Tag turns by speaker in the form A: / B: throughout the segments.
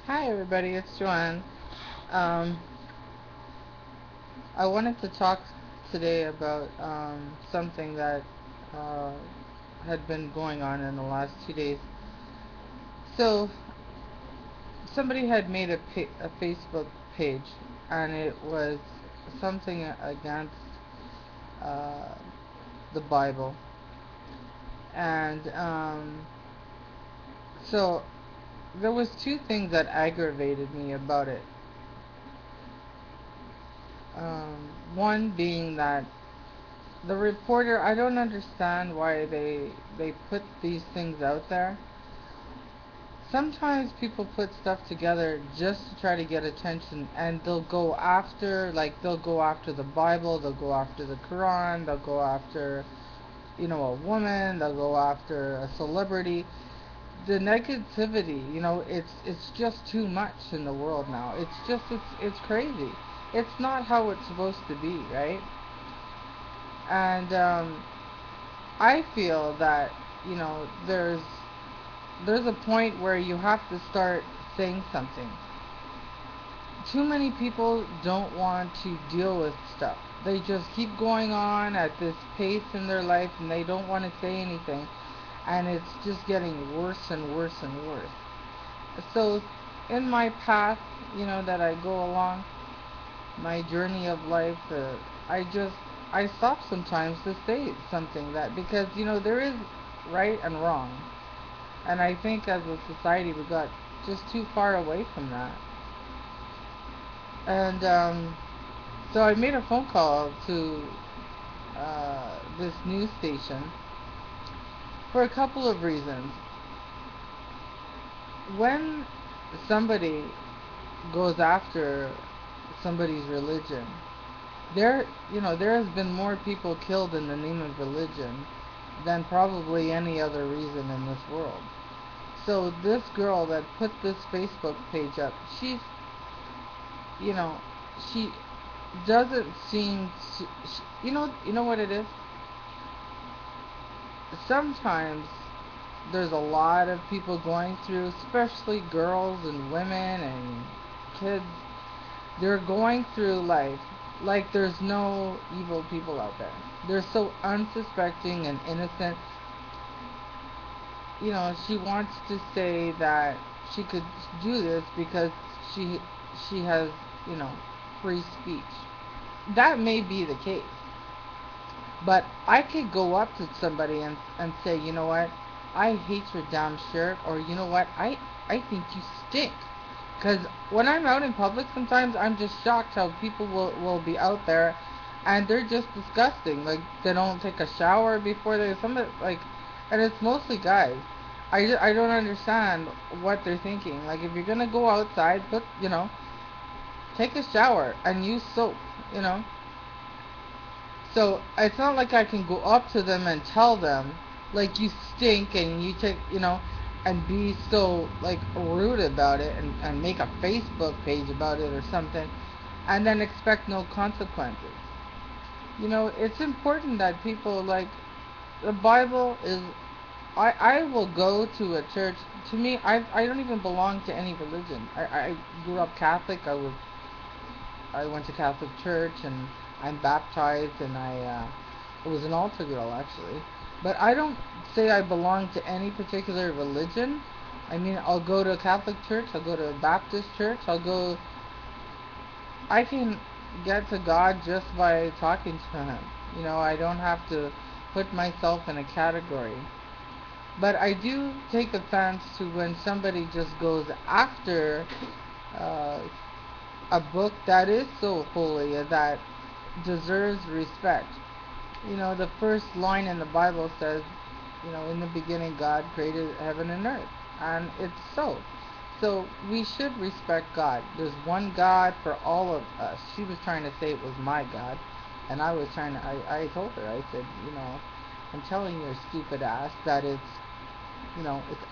A: Hi everybody, it's Joanne. Um, I wanted to talk today about something that uh, had been going on in the last 2 days. So somebody had made a Facebook page, and it was something against uh, the Bible, and so there was two things that aggravated me about it. One being that the reporter, I don't understand why they put these things out there. Sometimes people put stuff together just to try to get attention, and they'll go after the Bible, they'll go after the Quran, they'll go after, a woman, they'll go after a celebrity. The negativity, it's just too much in the world now. It's crazy. It's not how it's supposed to be, right? And I feel that there's a point where you have to start saying something. Too many people don't want to deal with stuff. They just keep going on at this pace in their life, and they don't want to say anything, and it's just getting worse and worse and worse. So in my path, that I go along, my journey of life, I just I stop sometimes to say something, that because there is right and wrong, and I think as a society we got just too far away from that. And so I made a phone call to this news station for a couple of reasons. When somebody goes after somebody's religion, there has been more people killed in the name of religion than probably any other reason in this world. So this girl that put this Facebook page up, you know, she doesn't seem to, you know what it is? Sometimes there's a lot of people going through, especially girls and women and kids. They're going through life like there's no evil people out there. They're so unsuspecting and innocent. She wants to say that she could do this because she has, you know, free speech. That may be the case. But I could go up to somebody and say, you know what, I hate your damn shirt, or you know what, I think you stink. Because when I'm out in public, sometimes I'm just shocked how people will be out there, and they're just disgusting. Like, they don't take a shower before like, and it's mostly guys. I don't understand what they're thinking. Like, if you're gonna go outside, take a shower and use soap, you know. So it's not like I can go up to them and tell them, like, you stink, and and be so, like, rude about it, and make a Facebook page about it or something, and then expect no consequences. It's important that people, like, the Bible is. I will go to a church. To me, I don't even belong to any religion. I grew up Catholic. I went to Catholic church, and I'm baptized, and I was an altar girl, actually. But I don't say I belong to any particular religion. I mean, I'll go to a Catholic church, I'll go to a Baptist church, I can get to God just by talking to Him. I don't have to put myself in a category. But I do take offense to when somebody just goes after uh, a book that is so holy, that deserves respect. The first line in the Bible says, in the beginning God created heaven and earth. And it's so. So we should respect God. There's one God for all of us. She was trying to say it was my God. And I told her, I said, I'm telling your stupid ass that it's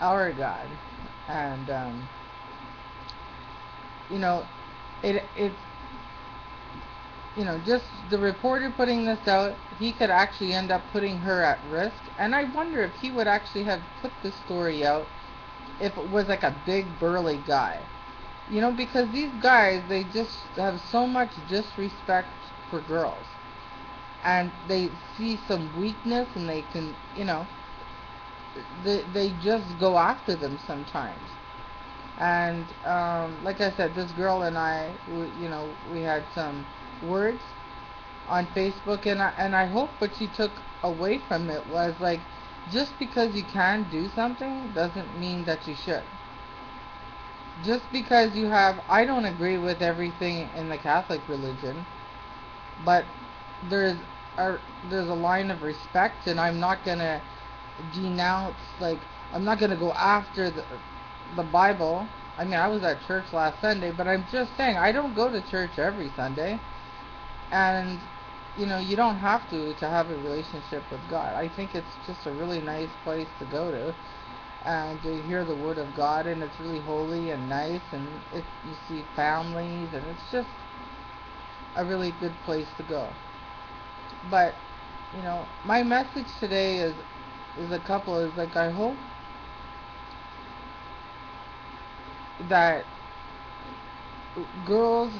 A: our God. And, you know, it's just the reporter putting this out, he could actually end up putting her at risk. And I wonder if he would actually have put the story out if it was like a big burly guy. Because these guys, they just have so much disrespect for girls. And they see some weakness and they can, they just go after them sometimes. And like I said, this girl and I, we had some words on Facebook, and I hope what she took away from it was like, just because you can do something doesn't mean that you should. Just because I don't agree with everything in the Catholic religion, but there's a there's a line of respect, and I'm not gonna denounce, like, I'm not gonna go after the Bible. I mean, I was at church last Sunday, but I'm just saying I don't go to church every Sunday, and you don't have to have a relationship with God. I think it's just a really nice place to go to and to hear the Word of God, and it's really holy and nice, and you see families, and it's just a really good place to go. But my message today is a couple is like, I hope that girls,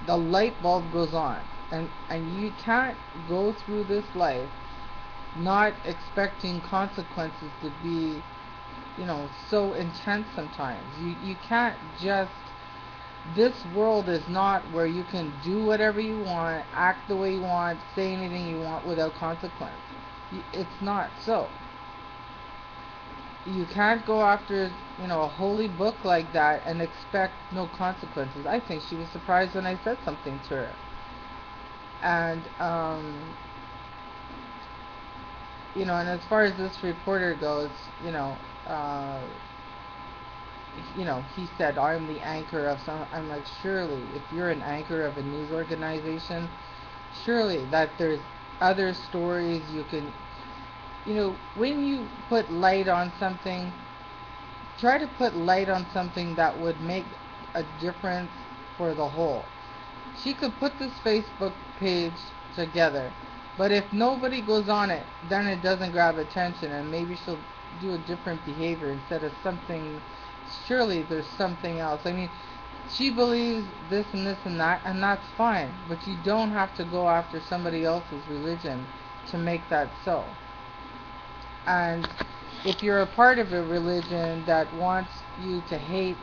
A: the light bulb goes on, and you can't go through this life not expecting consequences to be so intense. Sometimes you can't just, this world is not where you can do whatever you want, act the way you want, say anything you want without consequence. It's not so. You can't go after a holy book like that and expect no consequences. I think she was surprised when I said something to her. And and as far as this reporter goes, uh, he said, I'm the anchor of some. I'm like, surely, if you're an anchor of a news organization, surely that there's other stories you can, when you put light on something, try to put light on something that would make a difference for the whole. She could put this Facebook page together, but if nobody goes on it, then it doesn't grab attention, and maybe she'll do a different behavior instead of something. Surely there's something else. I mean, she believes this and that, and that's fine, but you don't have to go after somebody else's religion to make that so. And if you're a part of a religion that wants you to hate,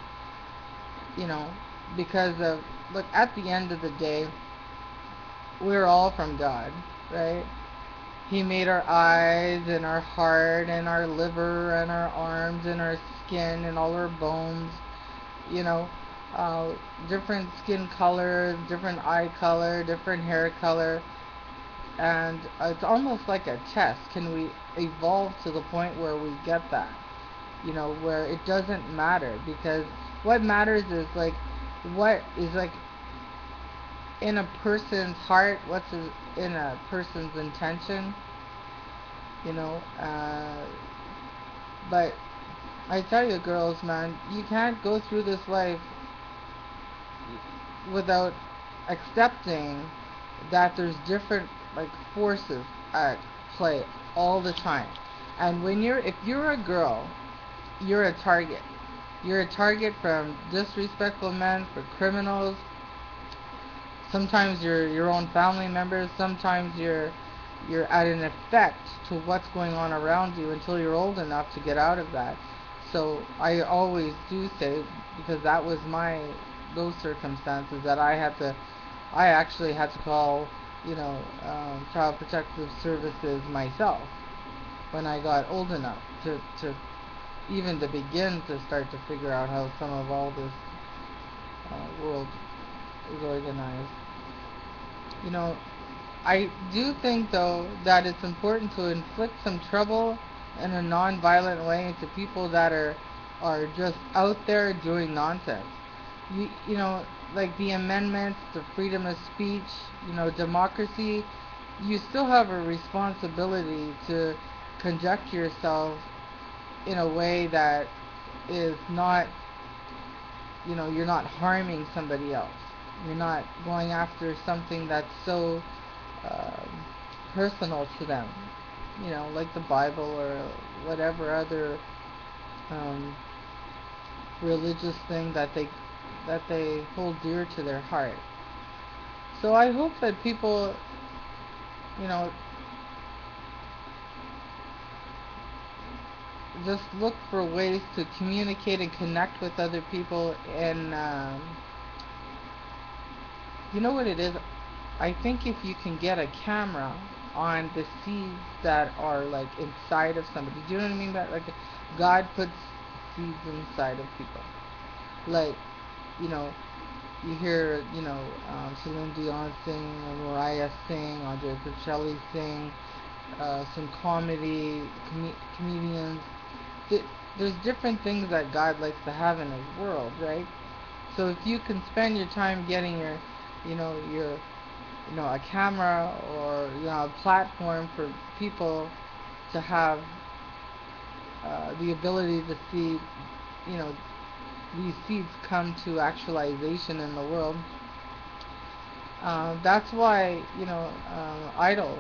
A: you know, because of, look, at the end of the day, we're all from God, right? He made our eyes and our heart and our liver and our arms and our skin and all our bones, you know, different skin colors, different eye color, different hair color. And it's almost like a test. Can we evolve to the point where we get that? Where it doesn't matter, because what matters is like what is like in a person's heart, in a person's intention, you know. But I tell you, girls, man, you can't go through this life without accepting that there's different like forces at play all the time. And if you're a girl, you're a target. You're a target from disrespectful men, for criminals. Sometimes you're your own family members. Sometimes you're at an effect to what's going on around you until you're old enough to get out of that. So I always do say, because that was those circumstances that I actually had to call, Child Protective Services myself when I got old enough to even to begin to start to figure out how some of all this world is organized. You know, I do think, though, that it's important to inflict some trouble in a non-violent way to people that are just out there doing nonsense. Like the amendments, the freedom of speech, democracy. You still have a responsibility to conduct yourself in a way that is not, you're not harming somebody else. You're not going after something that's so um, personal to them, like the Bible or whatever other um, religious thing that they that they hold dear to their heart. So I hope that people, you know, just look for ways to communicate and connect with other people. And you know what it is? I think if you can get a camera on the seeds that are like inside of somebody, do you know what I mean? That like God puts seeds inside of people. Like, you know, you hear, Celine Dion sing, Mariah sing, Andre Bocelli sing, some comedians. There's different things that God likes to have in His world, right? So if you can spend your time getting your a camera, or a platform for people to have the ability to see, you know, these seeds come to actualization in the world. That's why, Idol,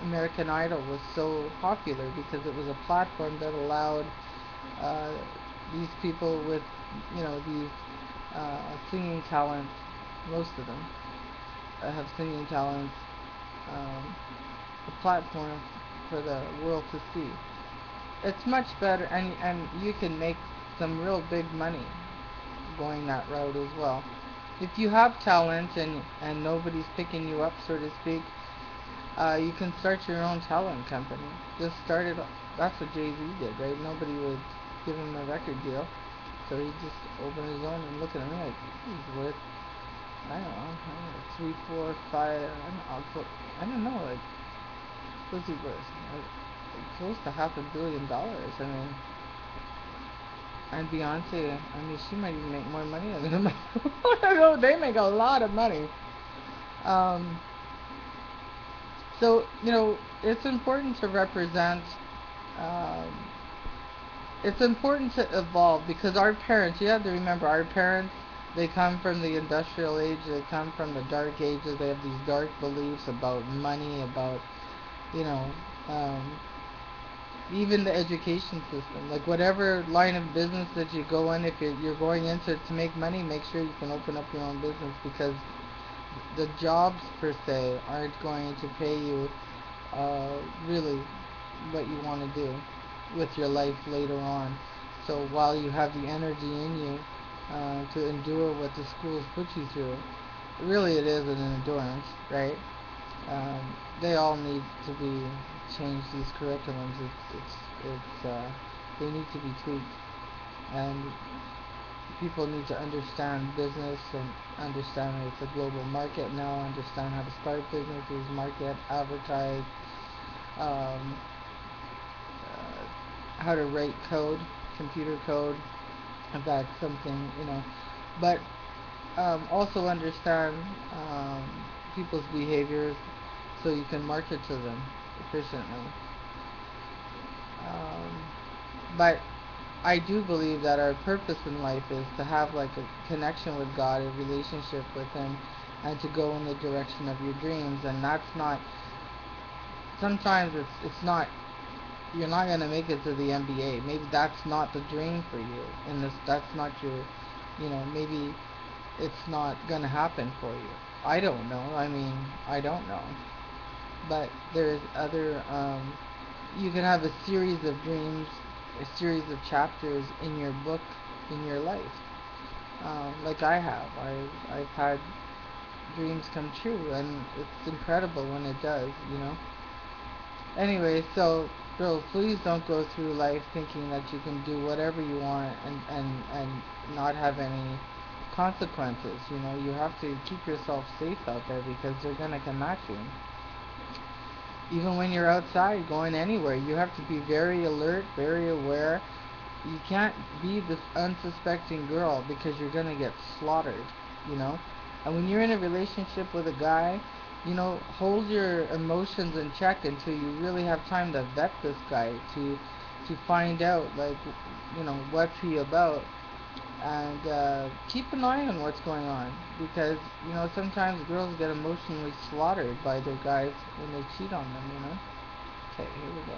A: American Idol was so popular, because it was a platform that allowed uh, these people with, these singing talents, most of them have singing talents, um, a platform for the world to see. It's much better, and you can make some real big money going that route as well. If you have talent and nobody's picking you up, so to speak, you can start your own talent company. Just start it. That's what Jay-Z did, right? Nobody would give him a record deal, so he just opened his own. And look at him, like he's worth, I don't know, 3, 4, 5. I don't know, like what's he worth? Close to $500 million. I mean, and Beyonce, I mean, she might even make more money than him. I don't know, they make a lot of money. Um, so, it's important to represent, um, it's important to evolve, because our parents, you have to remember, our parents, they come from the industrial age, they come from the dark ages, they have these dark beliefs about money, about, you know, um, even the education system. Like whatever line of business that you go in, if you're going into it to make money, make sure you can open up your own business, because the jobs per se aren't going to pay you really what you want to do with your life later on. So while you have the energy in you to endure what the schools put you through, really it is an endurance, right? They all need to be changed. These curriculums, they need to be tweaked, and people need to understand business and understand that it's a global market now. Understand how to start businesses, market, advertise, um, how to write code, computer code. If that's something, but also understand um, people's behaviors so you can market to them efficiently. Um, but I do believe that our purpose in life is to have like a connection with God, a relationship with Him, and to go in the direction of your dreams. And that's not. Sometimes it's not. You're not gonna make it to the NBA. Maybe that's not the dream for you, and that's not your. Maybe it's not gonna happen for you. I don't know. I mean, I don't know. But there's other. You can have a series of dreams, a series of chapters in your book, in your life. Like I have. I've had dreams come true, and it's incredible when it does. Anyway, so girls, please don't go through life thinking that you can do whatever you want and not have any consequences. You have to keep yourself safe out there, because they're gonna come at you. Even when you're outside going anywhere, you have to be very alert, very aware. You can't be this unsuspecting girl, because you're gonna get slaughtered, you know? And when you're in a relationship with a guy, hold your emotions in check until you really have time to vet this guy, to find out, like, what's he about, and keep an eye on what's going on, because sometimes girls get emotionally slaughtered by their guys when they cheat on them. Okay, here we go.